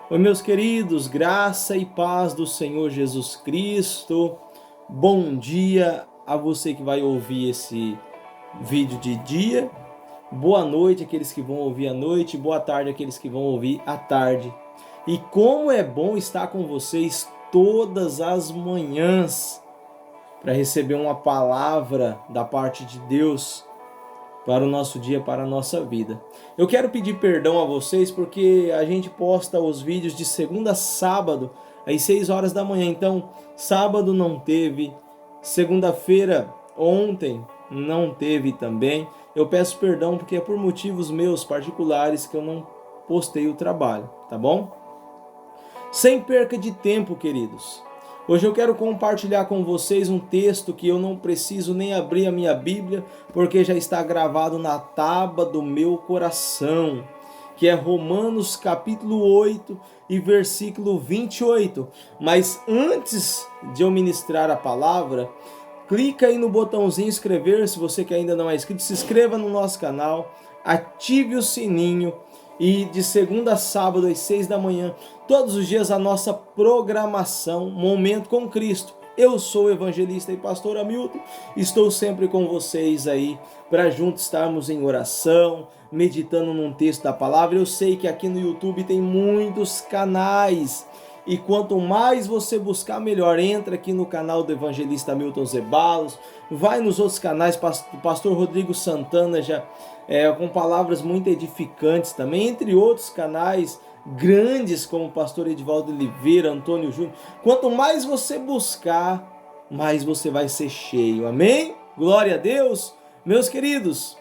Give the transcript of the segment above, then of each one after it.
Oi, meus queridos, graça e paz do Senhor Jesus Cristo. Bom dia a você que vai ouvir esse vídeo de dia. Boa noite àqueles que vão ouvir à noite. Boa tarde àqueles que vão ouvir à tarde. E como é bom estar com vocês todas as manhãs para receber uma palavra da parte de Deus para o nosso dia, para a nossa vida. Eu quero pedir perdão a vocês porque a gente posta os vídeos de segunda a sábado às 6 horas da manhã. Então, sábado não teve, segunda-feira ontem não teve também. Eu peço perdão porque é por motivos meus particulares que eu não postei o trabalho, tá bom? Sem perca de tempo, queridos. Hoje eu quero compartilhar com vocês um texto que eu não preciso nem abrir a minha Bíblia, porque já está gravado na tábua do meu coração, que é Romanos capítulo 8 e versículo 28. Mas antes de eu ministrar a palavra, clica aí no botãozinho inscrever, se você que ainda não é inscrito, se inscreva no nosso canal, ative o sininho. E de segunda a sábado às 6 da manhã, todos os dias a nossa programação Momento com Cristo. Eu sou o evangelista e pastor Hamilton, estou sempre com vocês aí para juntos estarmos em oração, meditando num texto da palavra. Eu sei que aqui no YouTube tem muitos canais e quanto mais você buscar, melhor. Entra aqui no canal do evangelista Hamilton Zeballos, vai nos outros canais, o pastor Rodrigo Santana já com palavras muito edificantes também, entre outros canais grandes como o pastor Edivaldo Oliveira, Antônio Júnior. Quanto mais você buscar, mais você vai ser cheio, amém? Glória a Deus, meus queridos.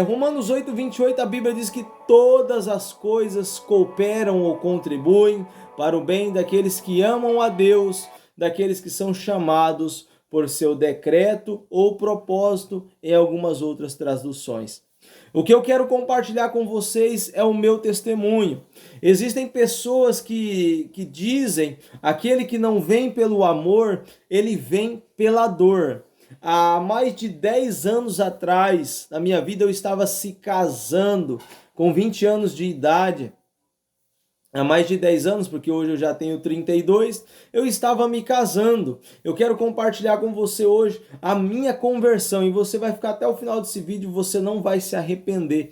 Romanos 8, 28, a Bíblia diz que todas as coisas cooperam ou contribuem para o bem daqueles que amam a Deus, daqueles que são chamados por seu decreto ou propósito, em algumas outras traduções. O que eu quero compartilhar com vocês é o meu testemunho. Existem pessoas que dizem, aquele que não vem pelo amor, ele vem pela dor. Há mais de 10 anos atrás, na minha vida, eu estava se casando com 20 anos de idade. Há mais de 10 anos, porque hoje eu já tenho 32, eu estava me casando. Eu quero compartilhar com você hoje a minha conversão e você vai ficar até o final desse vídeo, você não vai se arrepender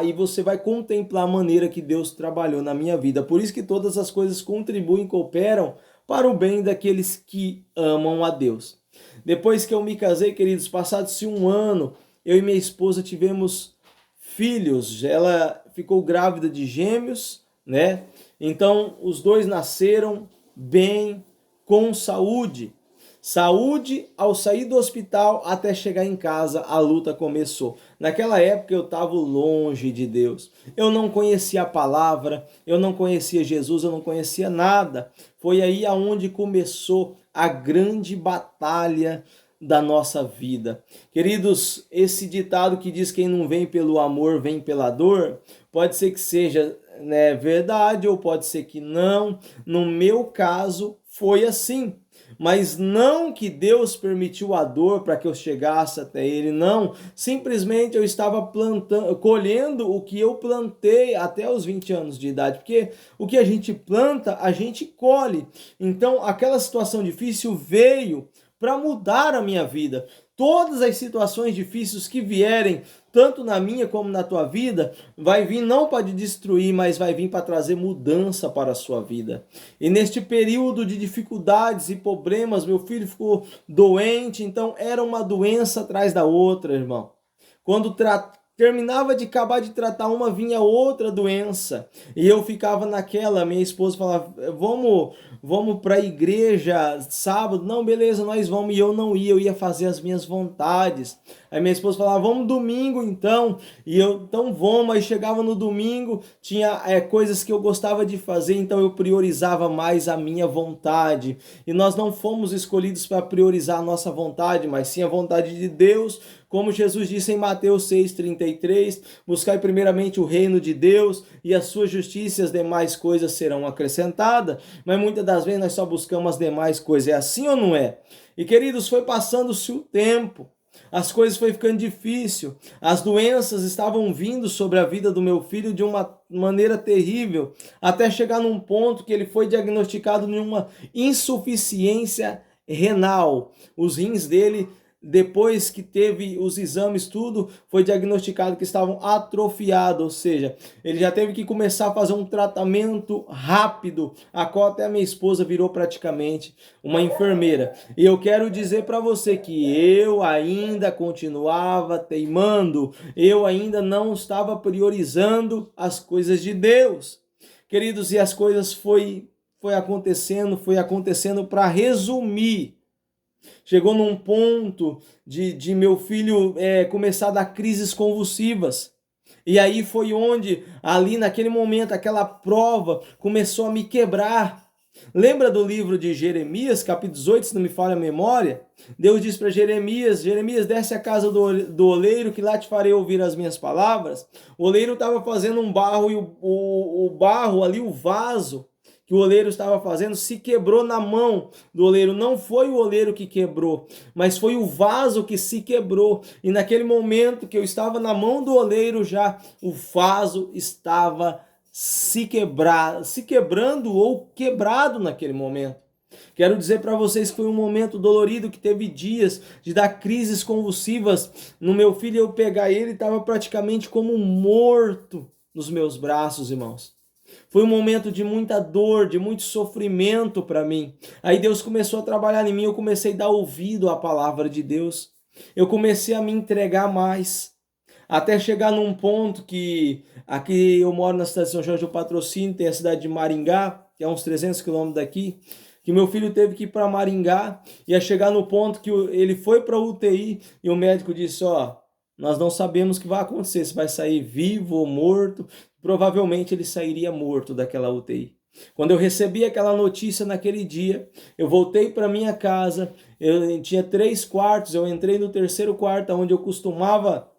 e você vai contemplar a maneira que Deus trabalhou na minha vida. Por isso que todas as coisas contribuem e cooperam para o bem daqueles que amam a Deus. Depois que eu me casei, queridos, passado-se um ano, eu e minha esposa tivemos filhos. Ela ficou grávida de gêmeos, né? Então, os dois nasceram bem, com saúde. Saúde, ao sair do hospital até chegar em casa, a luta começou. Naquela época eu estava longe de Deus. Eu não conhecia a palavra, eu não conhecia Jesus, eu não conhecia nada. Foi aí aonde começou a grande batalha da nossa vida. Queridos, esse ditado que diz quem não vem pelo amor, vem pela dor, pode ser que seja verdade ou pode ser que não. No meu caso foi assim, mas não que Deus permitiu a dor para que eu chegasse até ele, não, simplesmente eu estava colhendo o que eu plantei até os 20 anos de idade, porque o que a gente planta, a gente colhe. Então aquela situação difícil veio para mudar a minha vida. Todas as situações difíceis que vierem, tanto na minha como na tua vida, vai vir não para te destruir, mas vai vir para trazer mudança para a sua vida. E neste período de dificuldades e problemas, meu filho ficou doente, então era uma doença atrás da outra, irmão. Quando terminava de acabar de tratar uma, vinha outra doença. E eu ficava naquela, minha esposa falava, vamos para a igreja sábado? Não, beleza, nós vamos. E eu não ia, eu ia fazer as minhas vontades. Aí minha esposa falava, vamos domingo então. E eu, então vamos. Aí chegava no domingo, tinha coisas que eu gostava de fazer, então eu priorizava mais a minha vontade. E nós não fomos escolhidos para priorizar a nossa vontade, mas sim a vontade de Deus. Como Jesus disse em Mateus 6,33, buscai primeiramente o reino de Deus e a sua justiça e as demais coisas serão acrescentadas. Mas muitas das vezes nós só buscamos as demais coisas. É assim ou não é? E queridos, foi passando-se o tempo. As coisas foi ficando difícil, as doenças estavam vindo sobre a vida do meu filho de uma maneira terrível, até chegar num ponto que ele foi diagnosticado de uma insuficiência renal. Os rins dele, depois que teve os exames, tudo, foi diagnosticado que estavam atrofiados, ou seja, ele já teve que começar a fazer um tratamento rápido, a qual até a minha esposa virou praticamente uma enfermeira. E eu quero dizer para você que eu ainda continuava teimando, eu ainda não estava priorizando as coisas de Deus. Queridos, e as coisas foi acontecendo para resumir. Chegou num ponto de meu filho começar a dar crises convulsivas. E aí foi onde, ali naquele momento, aquela prova começou a me quebrar. Lembra do livro de Jeremias, capítulo 18, se não me falha a memória? Deus diz para Jeremias, Jeremias, desce à casa do oleiro, que lá te farei ouvir as minhas palavras. O oleiro estava fazendo um barro, e o barro ali, o vaso que o oleiro estava fazendo, se quebrou na mão do oleiro. Não foi o oleiro que quebrou, mas foi o vaso que se quebrou. E naquele momento que eu estava na mão do oleiro, já o vaso estava se quebrando ou quebrado naquele momento. Quero dizer para vocês que foi um momento dolorido, que teve dias de dar crises convulsivas no meu filho. Eu pegar ele, estava praticamente como morto nos meus braços, irmãos. Foi um momento de muita dor, de muito sofrimento para mim. Aí Deus começou a trabalhar em mim, eu comecei a dar ouvido à palavra de Deus. Eu comecei a me entregar mais. Até chegar num ponto que aqui eu moro na cidade de São Jorge do Patrocínio, tem a cidade de Maringá, que é uns 300 quilômetros daqui, que meu filho teve que ir para Maringá, ia chegar no ponto que ele foi para UTI e o médico disse, ó, nós não sabemos o que vai acontecer, se vai sair vivo ou morto. Provavelmente ele sairia morto daquela UTI. Quando eu recebi aquela notícia naquele dia, eu voltei para minha casa, eu tinha 3 quartos, eu entrei no 3º quarto, onde eu costumava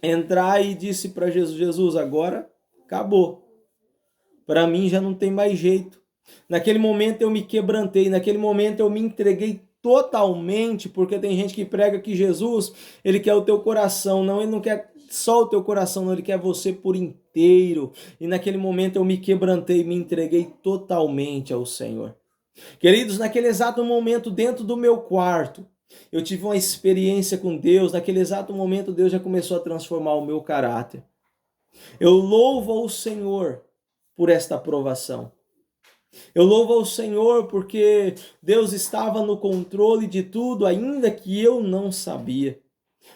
entrar, e disse para Jesus, Jesus, agora acabou. Para mim já não tem mais jeito. Naquele momento eu me quebrantei, naquele momento eu me entreguei totalmente, porque tem gente que prega que Jesus, ele quer o teu coração. Não, ele não quer só o teu coração, não, ele quer você por inteiro. E naquele momento eu me quebrantei, me entreguei totalmente ao Senhor. Queridos, naquele exato momento, dentro do meu quarto, eu tive uma experiência com Deus. Naquele exato momento, Deus já começou a transformar o meu caráter. Eu louvo ao Senhor por esta aprovação. Eu louvo ao Senhor porque Deus estava no controle de tudo, ainda que eu não sabia.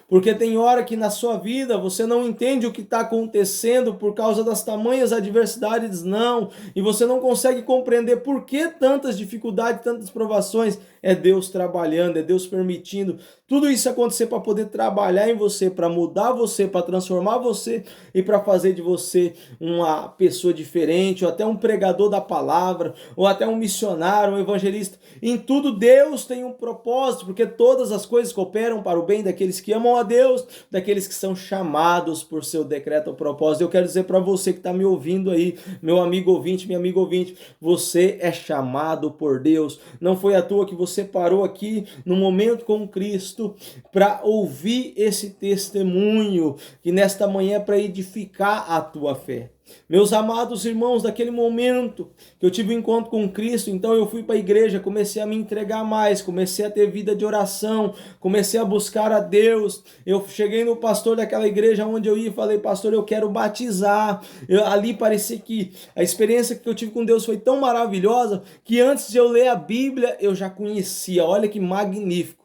Porque tem hora que na sua vida você não entende o que está acontecendo por causa das tamanhas adversidades, não. E você não consegue compreender por que tantas dificuldades, tantas provações. É Deus trabalhando, é Deus permitindo tudo isso acontecer para poder trabalhar em você, para mudar você, para transformar você e para fazer de você uma pessoa diferente, ou até um pregador da palavra, ou até um missionário, um evangelista. Em tudo Deus tem um propósito, porque todas as coisas cooperam para o bem daqueles que amam a Deus, daqueles que são chamados por seu decreto ou propósito. Eu quero dizer para você que está me ouvindo aí, meu amigo ouvinte, minha amiga ouvinte, você é chamado por Deus. Não foi à toa que você parou aqui no Momento com Cristo para ouvir esse testemunho, que nesta manhã é para edificar a tua fé. Meus amados irmãos, daquele momento que eu tive um encontro com Cristo, então eu fui para a igreja, comecei a me entregar mais, comecei a ter vida de oração, comecei a buscar a Deus. Eu cheguei no pastor daquela igreja onde eu ia e falei, pastor, eu quero batizar. Ali parecia que a experiência que eu tive com Deus foi tão maravilhosa que antes de eu ler a Bíblia eu já conhecia. Olha que magnífico.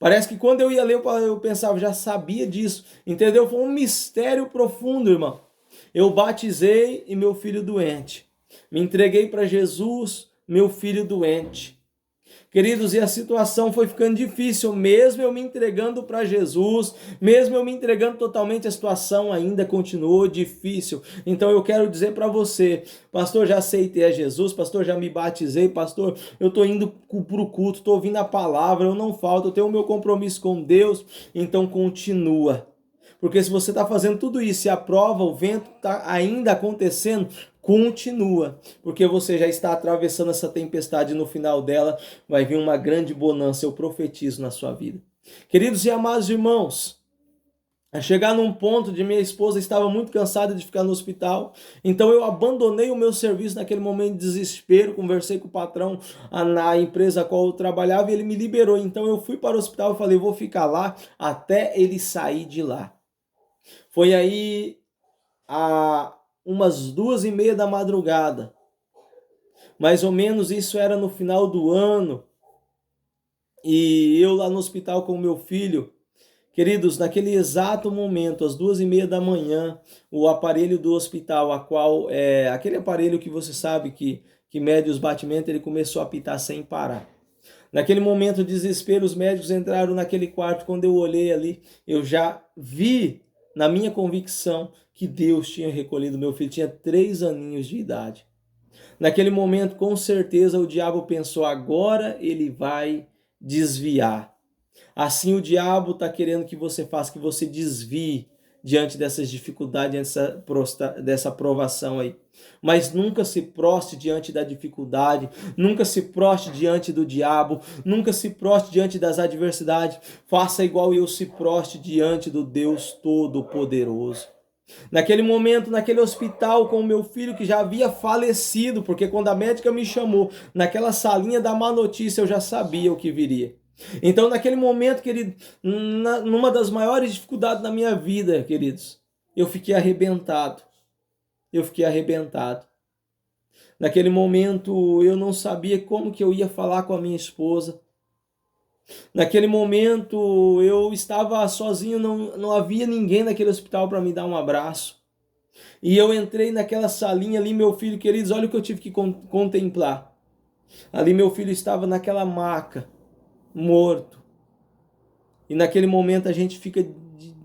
Parece que quando eu ia ler eu pensava, já sabia disso, entendeu? Foi um mistério profundo, irmão. Eu batizei e meu filho doente. Me entreguei para Jesus, meu filho doente. Queridos, e a situação foi ficando difícil, mesmo eu me entregando para Jesus, mesmo eu me entregando totalmente, a situação ainda continuou difícil. Então eu quero dizer para você, pastor, já aceitei a Jesus, pastor, já me batizei, pastor, eu estou indo para o culto, estou ouvindo a palavra, eu não falto, eu tenho o meu compromisso com Deus, então continua. Porque se você está fazendo tudo isso e a prova, o vento está ainda acontecendo, continua. Porque você já está atravessando essa tempestade e no final dela vai vir uma grande bonança, eu profetizo na sua vida. Queridos e amados irmãos, a chegar num ponto de minha esposa estava muito cansada de ficar no hospital, então eu abandonei o meu serviço naquele momento de desespero, conversei com o patrão na empresa a qual eu trabalhava e ele me liberou. Então eu fui para o hospital e falei, vou ficar lá até ele sair de lá. Foi aí a umas 2:30 da madrugada, mais ou menos isso era no final do ano, e eu lá no hospital com o meu filho. Queridos, naquele exato momento, às 2:30 da manhã, o aparelho do hospital, aquele aparelho que você sabe que mede os batimentos, ele começou a apitar sem parar. Naquele momento de desespero, os médicos entraram naquele quarto. Quando eu olhei ali, eu já vi, na minha convicção, que Deus tinha recolhido meu filho. Tinha 3 aninhos de idade. Naquele momento, com certeza, o diabo pensou, agora ele vai desviar. Assim o diabo está querendo que você faça, que você desvie diante dessas dificuldades, dessa provação aí. Mas nunca se proste diante da dificuldade, nunca se proste diante do diabo, nunca se proste diante das adversidades. Faça igual eu se proste diante do Deus Todo-Poderoso. Naquele momento, naquele hospital com o meu filho que já havia falecido, porque quando a médica me chamou, naquela salinha da má notícia, eu já sabia o que viria. Então, naquele momento, querido, numa das maiores dificuldades da minha vida, queridos, eu fiquei arrebentado. Eu fiquei arrebentado. Naquele momento, eu não sabia como que eu ia falar com a minha esposa. Naquele momento, eu estava sozinho, não havia ninguém naquele hospital para me dar um abraço. E eu entrei naquela salinha ali, meu filho, queridos, olha o que eu tive que contemplar. Ali meu filho estava naquela maca, morto. E naquele momento a gente fica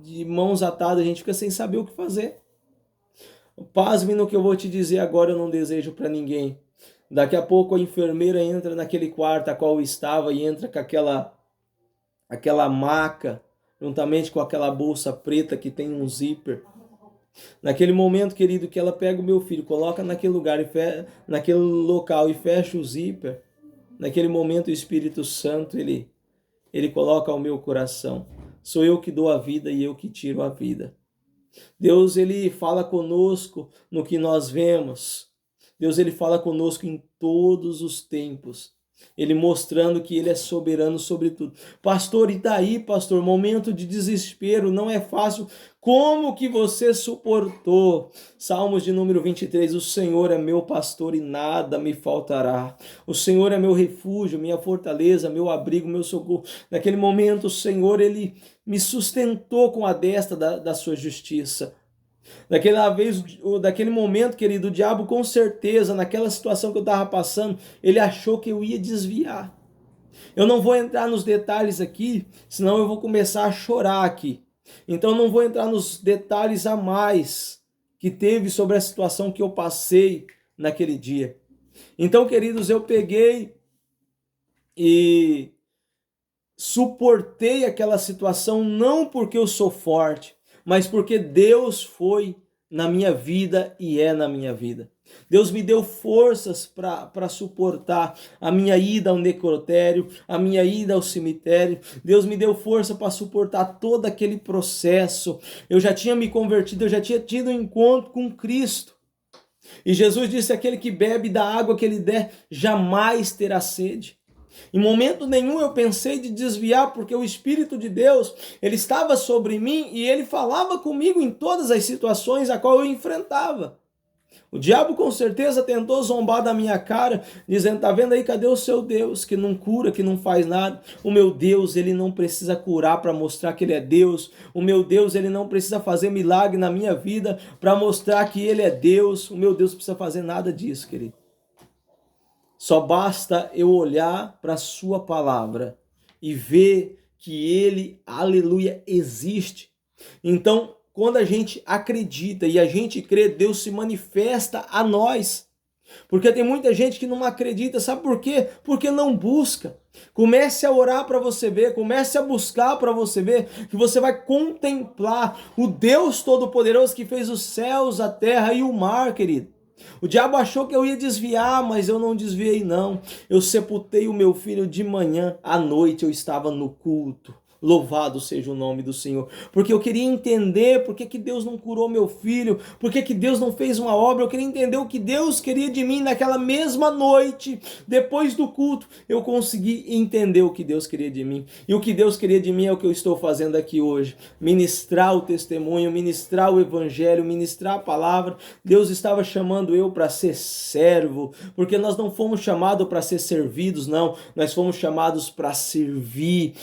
de mãos atadas, a gente fica sem saber o que fazer. Pasme no que eu vou te dizer agora, eu não desejo para ninguém. Daqui a pouco a enfermeira entra naquele quarto a qual eu estava e entra com aquela maca, juntamente com aquela bolsa preta que tem um zíper. Naquele momento, querido, que ela pega o meu filho, coloca naquele lugar, naquele local e fecha o zíper, naquele momento o Espírito Santo, ele coloca ao meu coração. Sou eu que dou a vida e eu que tiro a vida. Deus, ele fala conosco no que nós vemos. Deus, ele fala conosco em todos os tempos. Ele mostrando que ele é soberano sobre tudo. Pastor, e daí, pastor? Momento de desespero, não é fácil. Como que você suportou? Salmos de número 23, o Senhor é meu pastor e nada me faltará. O Senhor é meu refúgio, minha fortaleza, meu abrigo, meu socorro. Naquele momento, o Senhor, ele me sustentou com a destra da sua justiça. Daquele momento, querido, o diabo com certeza, naquela situação que eu estava passando, ele achou que eu ia desviar. Eu não vou entrar nos detalhes aqui, senão eu vou começar a chorar aqui. Então não vou entrar nos detalhes a mais que teve sobre a situação que eu passei naquele dia. Então, queridos, eu peguei e suportei aquela situação não porque eu sou forte, mas porque Deus foi na minha vida e é na minha vida. Deus me deu forças para suportar a minha ida ao necrotério, a minha ida ao cemitério. Deus me deu força para suportar todo aquele processo. Eu já tinha me convertido, eu já tinha tido um encontro com Cristo. E Jesus disse, aquele que bebe da água que ele der, jamais terá sede. Em momento nenhum eu pensei de desviar, porque o Espírito de Deus, ele estava sobre mim e ele falava comigo em todas as situações a qual eu enfrentava. O diabo com certeza tentou zombar da minha cara, dizendo, tá vendo aí, cadê o seu Deus, que não cura, que não faz nada? O meu Deus, ele não precisa curar para mostrar que ele é Deus. O meu Deus, ele não precisa fazer milagre na minha vida para mostrar que ele é Deus. O meu Deus não precisa fazer nada disso, querido. Só basta eu olhar para a sua palavra e ver que ele, aleluia, existe. Então, quando a gente acredita e a gente crê, Deus se manifesta a nós. Porque tem muita gente que não acredita, sabe por quê? Porque não busca. Comece a orar para você ver, comece a buscar para você ver, que você vai contemplar o Deus Todo-Poderoso que fez os céus, a terra e o mar, querido. O diabo achou que eu ia desviar, mas eu não desviei não. Eu sepultei o meu filho de manhã, à noite eu estava no culto. Louvado seja o nome do Senhor. Porque eu queria entender por que Deus não curou meu filho, por que Deus não fez uma obra. Eu queria entender o que Deus queria de mim naquela mesma noite, depois do culto. Eu consegui entender o que Deus queria de mim. E o que Deus queria de mim é o que eu estou fazendo aqui hoje. Ministrar o testemunho, ministrar o evangelho, ministrar a palavra. Deus estava chamando eu para ser servo, porque nós não fomos chamados para ser servidos, não. Nós fomos chamados para servir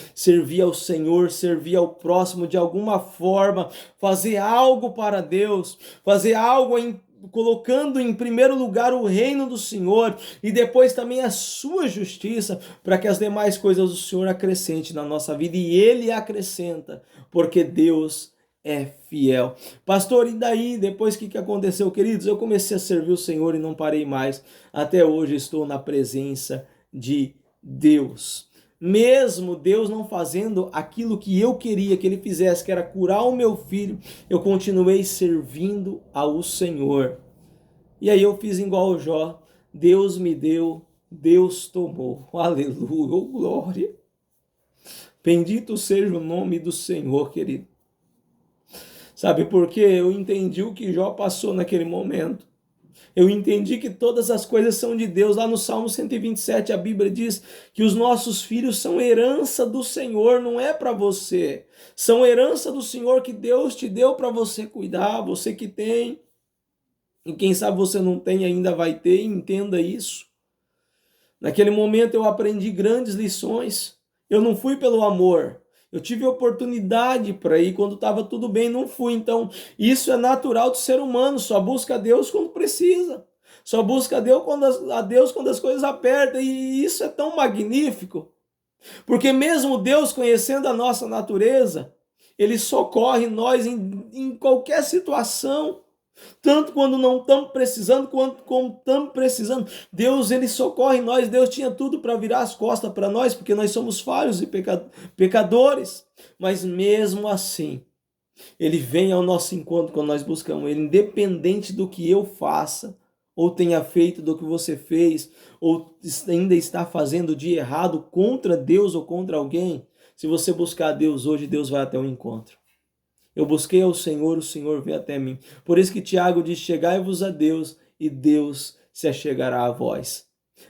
ao Senhor, servir ao próximo de alguma forma, fazer algo para Deus, fazer algo colocando em primeiro lugar o reino do Senhor e depois também a sua justiça, para que as demais coisas do Senhor acrescente na nossa vida, e Ele acrescenta, porque Deus é fiel. Pastor, e daí, depois que aconteceu, queridos? Eu comecei a servir o Senhor e não parei mais. Até hoje estou na presença de Deus. Mesmo Deus não fazendo aquilo que eu queria que Ele fizesse, que era curar o meu filho, eu continuei servindo ao Senhor. E aí eu fiz igual o Jó: Deus me deu, Deus tomou. Aleluia, oh glória. Bendito seja o nome do Senhor, querido. Sabe por quê? Eu entendi o que Jó passou naquele momento. Eu entendi que todas as coisas são de Deus. Lá no Salmo 127, a Bíblia diz que os nossos filhos são herança do Senhor, não é para você. São herança do Senhor que Deus te deu para você cuidar, você que tem. E quem sabe você não tem, ainda vai ter, entenda isso. Naquele momento eu aprendi grandes lições. Eu não fui pelo amor. Eu tive oportunidade para ir quando estava tudo bem, não fui. Então, isso é natural do ser humano. Só busca a Deus quando precisa. Só busca a Deus quando as coisas apertam. E isso é tão magnífico. Porque mesmo Deus conhecendo a nossa natureza, Ele socorre nós em qualquer situação. Tanto quando não estamos precisando, quanto como estamos precisando. Deus, Ele socorre nós. Deus tinha tudo para virar as costas para nós, porque nós somos falhos e pecadores. Mas mesmo assim, Ele vem ao nosso encontro quando nós buscamos Ele, independente do que eu faça, ou tenha feito, do que você fez, ou ainda está fazendo de errado contra Deus ou contra alguém. Se você buscar a Deus hoje, Deus vai até o encontro. Eu busquei ao Senhor, o Senhor veio até mim. Por isso que Tiago diz: chegai-vos a Deus, e Deus se achegará a vós.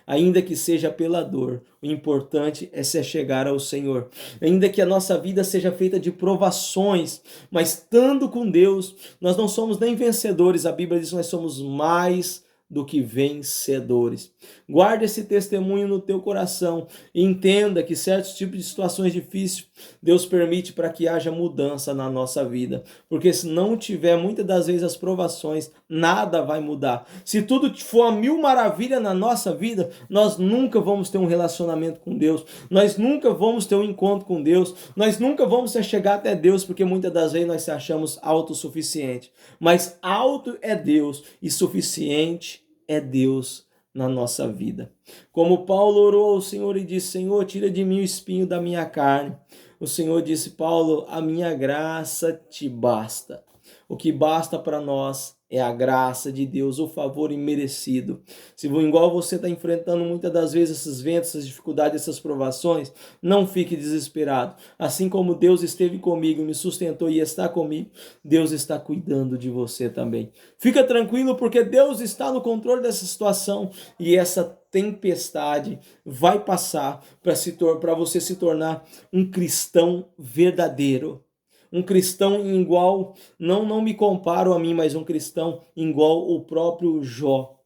Ainda que seja pela dor, o importante é se achegar ao Senhor. Ainda que a nossa vida seja feita de provações, mas estando com Deus, nós não somos nem vencedores. A Bíblia diz que nós somos mais do que vencedores. Guarde esse testemunho no teu coração e entenda que certos tipos de situações difíceis Deus permite para que haja mudança na nossa vida, porque se não tiver muitas das vezes as provações, nada vai mudar. Se tudo for a mil maravilhas na nossa vida, nós nunca vamos ter um relacionamento com Deus, nós nunca vamos ter um encontro com Deus, nós nunca vamos chegar até Deus, porque muitas das vezes nós se achamos autossuficiente, mas alto é Deus e suficiente é Deus na nossa vida. Como Paulo orou ao Senhor e disse: Senhor, tira de mim o espinho da minha carne. O Senhor disse: Paulo, a minha graça te basta. O que basta para nós é a graça de Deus, o favor imerecido. Se igual você está enfrentando muitas das vezes esses ventos, essas dificuldades, essas provações, não fique desesperado. Assim como Deus esteve comigo, me sustentou e está comigo, Deus está cuidando de você também. Fica tranquilo, porque Deus está no controle dessa situação e essa tempestade vai passar para você se tornar um cristão verdadeiro. Um cristão igual, não me comparo a mim, mas um cristão igual o próprio Jó,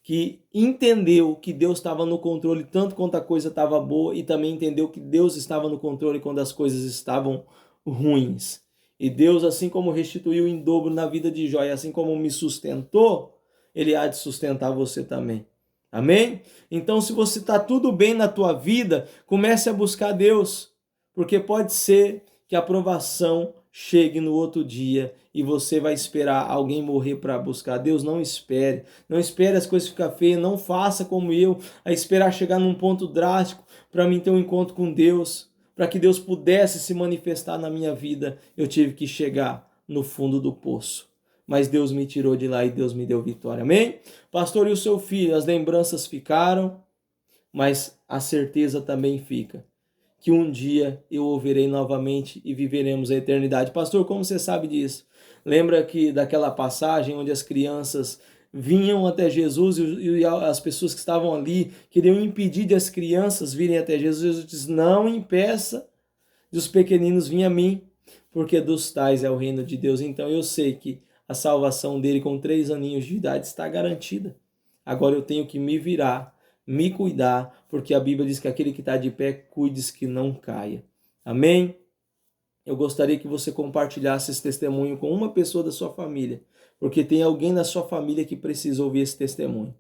que entendeu que Deus estava no controle tanto quanto a coisa estava boa, e também entendeu que Deus estava no controle quando as coisas estavam ruins. E Deus, assim como restituiu em dobro na vida de Jó, e assim como me sustentou, Ele há de sustentar você também. Amém? Então, se você está tudo bem na tua vida, comece a buscar Deus, porque pode ser que a provação chegue no outro dia e você vai esperar alguém morrer para buscar Deus. Não espere, não espere as coisas ficar feias, não faça como eu, a esperar chegar num ponto drástico para mim ter um encontro com Deus, para que Deus pudesse se manifestar na minha vida. Eu tive que chegar no fundo do poço, mas Deus me tirou de lá e Deus me deu vitória. Amém? Pastor, e o seu filho? As lembranças ficaram, mas a certeza também fica que um dia eu ouvirei novamente e viveremos a eternidade. Pastor, como você sabe disso? Lembra que daquela passagem onde as crianças vinham até Jesus e as pessoas que estavam ali queriam impedir de as crianças virem até Jesus? Jesus diz: não impeça dos pequeninos virem a mim, porque dos tais é o reino de Deus. Então eu sei que a salvação dele com 3 aninhos de idade está garantida. Agora eu tenho que me virar, me cuidar, porque a Bíblia diz que aquele que está de pé, cuide-se que não caia. Amém? Eu gostaria que você compartilhasse esse testemunho com uma pessoa da sua família, porque tem alguém na sua família que precisa ouvir esse testemunho.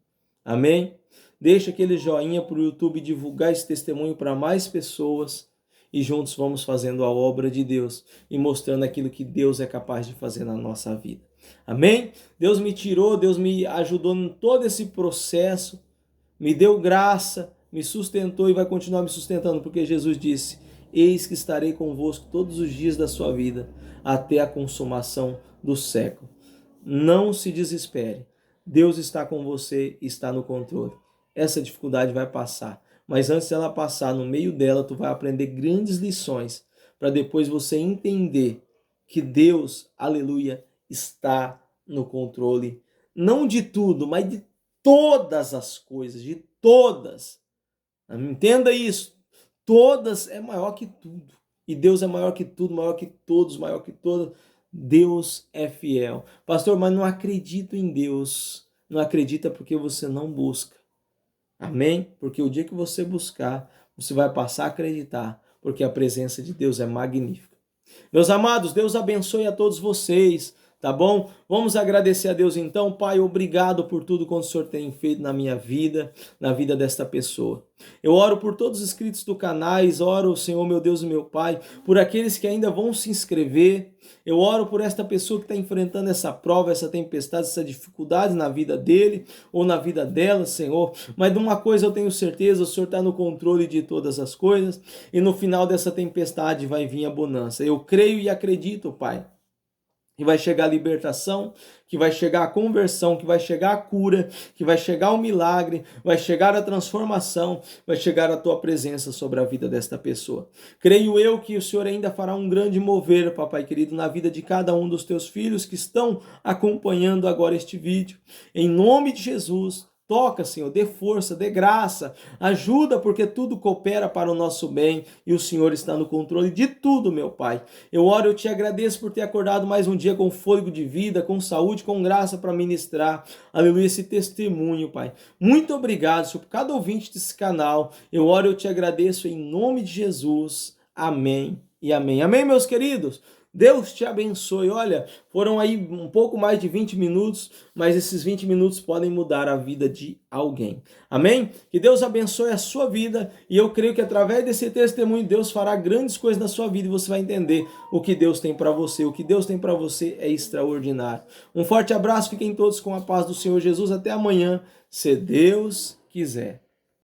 Amém? Deixa aquele joinha para o YouTube divulgar esse testemunho para mais pessoas e juntos vamos fazendo a obra de Deus e mostrando aquilo que Deus é capaz de fazer na nossa vida. Amém? Deus me tirou, Deus me ajudou em todo esse processo, me deu graça, me sustentou e vai continuar me sustentando, porque Jesus disse: eis que estarei convosco todos os dias da sua vida, até a consumação do século. Não se desespere. Deus está com você e está no controle. Essa dificuldade vai passar, mas antes dela passar, no meio dela, tu vai aprender grandes lições, para depois você entender que Deus, aleluia, está no controle, não de tudo, mas de todas as coisas, de todas. Entenda isso. Todas é maior que tudo. E Deus é maior que tudo, maior que todos, maior que todas. Deus é fiel. Pastor, mas não acredito em Deus. Não acredita porque você não busca. Amém? Porque o dia que você buscar, você vai passar a acreditar, porque a presença de Deus é magnífica. Meus amados, Deus abençoe a todos vocês, tá bom? Vamos agradecer a Deus então. Pai, obrigado por tudo que o Senhor tem feito na minha vida, na vida desta pessoa. Eu oro por todos os inscritos do canal, oro, Senhor, meu Deus e meu Pai, por aqueles que ainda vão se inscrever. Eu oro por esta pessoa que está enfrentando essa prova, essa tempestade, essa dificuldade na vida dele ou na vida dela, Senhor. Mas de uma coisa eu tenho certeza, o Senhor está no controle de todas as coisas e no final dessa tempestade vai vir a bonança. Eu creio e acredito, Pai, que vai chegar a libertação, que vai chegar a conversão, que vai chegar a cura, que vai chegar o milagre, vai chegar a transformação, vai chegar a tua presença sobre a vida desta pessoa. Creio eu que o Senhor ainda fará um grande mover, papai querido, na vida de cada um dos teus filhos que estão acompanhando agora este vídeo. Em nome de Jesus, toca, Senhor, dê força, dê graça, ajuda, porque tudo coopera para o nosso bem e o Senhor está no controle de tudo, meu Pai. Eu oro, eu te agradeço por ter acordado mais um dia com fôlego de vida, com saúde, com graça para ministrar, aleluia, esse testemunho, Pai. Muito obrigado, Senhor, por cada ouvinte desse canal. Eu oro, eu te agradeço em nome de Jesus. Amém e amém. Amém, meus queridos? Deus te abençoe. Olha, foram aí um pouco mais de 20 minutos, mas esses 20 minutos podem mudar a vida de alguém. Amém? Que Deus abençoe a sua vida e eu creio que através desse testemunho Deus fará grandes coisas na sua vida e você vai entender o que Deus tem para você. O que Deus tem para você é extraordinário. Um forte abraço, fiquem todos com a paz do Senhor Jesus. Até amanhã, se Deus quiser.